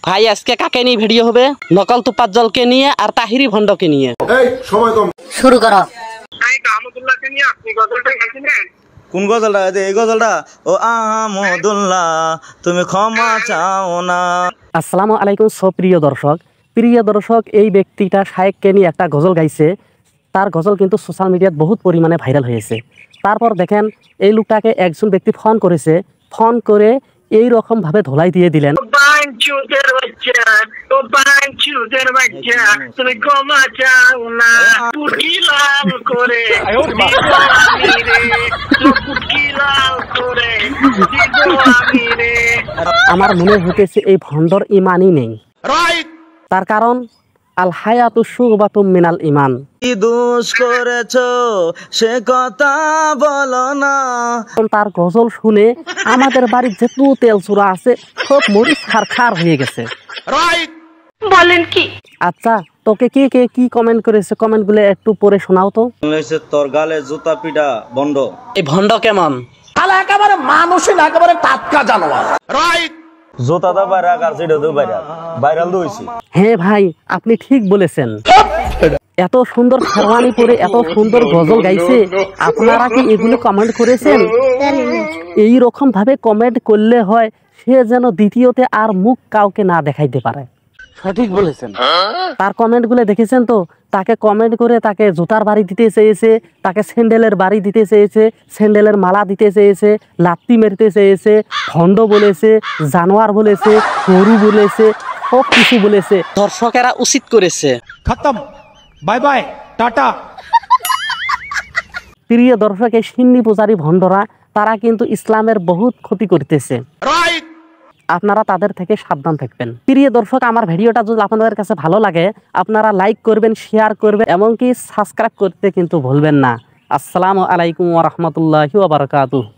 ভাই আজকে কাকে নিয়ে ভিডিও হবে? নকল তুপাজ্জলকে নিয়ে আর তাহিরি ভন্ডকে নিয়ে। এই সময় কম, শুরু করো। এই আহমদুল্লাহকে নিয়ে আপনি গজলটা গাইছিলেন? কোন গজলটা? এই গজলটা, ও আহমদুল্লাহ তুমি ক্ষমা চাও না। আসসালামু আলাইকুম প্রিয় দর্শক, এই ব্যক্তিটা শায়েককে নিয়ে একটা গজল গাইছে। তার গজল কিন্তু সোশ্যাল মিডিয়াত বহুত পরিমাণে ভাইরাল হয়েছে। তারপর দেখেন এই লোকটাকে একজন ব্যক্তি ফোন করেছে, ফোন করে এই রকম ভাবে ধোলাই দিয়ে দিলেন। তুমি ক্ষমা চাও না, পুটকি লাল করে আমার মনে হইতেছে এই ভণ্ডর ইমানই নেই। তার কারণ আল হায়াতু শুবাতুম মিনাল ইমান। কি দোষ করেছো সে কথা বলো না। তার গজল শুনে আমাদের বাড়ির যেটু তেল চূড়া আছে সব মরিচ খার হয়ে গেছে। বলেন কি? আচ্ছা, তোকে কে কে কি কমেন্ট করেছে, কমেন্টগুলো একটু পড়ে শোনাও তো। তোর গালে জুতা পিটা বন্ধ। এই ভণ্ড কেমন? একেবারে মানুষই না, একেবারে টাটকা জানোয়ার। জুতা দা বাইরে আর সেটা তো ভাইরাল হইছে। হ্যাঁ ভাই, আপনি ঠিক বলেছেন। এত সুন্দর শেরওয়ানি পরে এত সুন্দর গজল গাইছে, আপনারা কি এগুলো কমেন্ট করেছেন? এই রকম ভাবে কমেন্ট করলে হয় সে যেন দ্বিতীয়তে আর মুখ কাউকে না দেখাইতে পারে। সঠিক বলেছেন। তার কমেন্টগুলো দেখেছেন তো? তাকে কমেন্ট করে তাকে জুতার বাড়ি দিতে চেয়েছে, তাকে স্যান্ডেলের বাড়ি দিতে চেয়েছে, স্যান্ডেলের মালা দিতে চেয়েছে, লাত্তি মেরতে চেয়েছে, ভণ্ড বলেছে, জানোয়ার বলেছে, গরু বলেছে, সব কিছু বলেছে। দর্শকেরা উচিত করেছে। খতম, বাই বাই, টাটা। প্রিয় দর্শক, এই সিন্নি পূজারী ভণ্ডরা তারা কিন্তু ইসলামের বহুত ক্ষতি করতেছে। আপনারা তাদের থেকে সাবধান থাকবেন। প্রিয় দর্শক, আমার ভিডিওটা যদি আপনাদের কাছে ভালো লাগে আপনারা লাইক করবেন, শেয়ার করবেন, এমনকি সাবস্ক্রাইব করতে কিন্তু ভুলবেন না। আসসালামু আলাইকুম ওয়া রাহমাতুল্লাহি ওয়া বারাকাতুহু।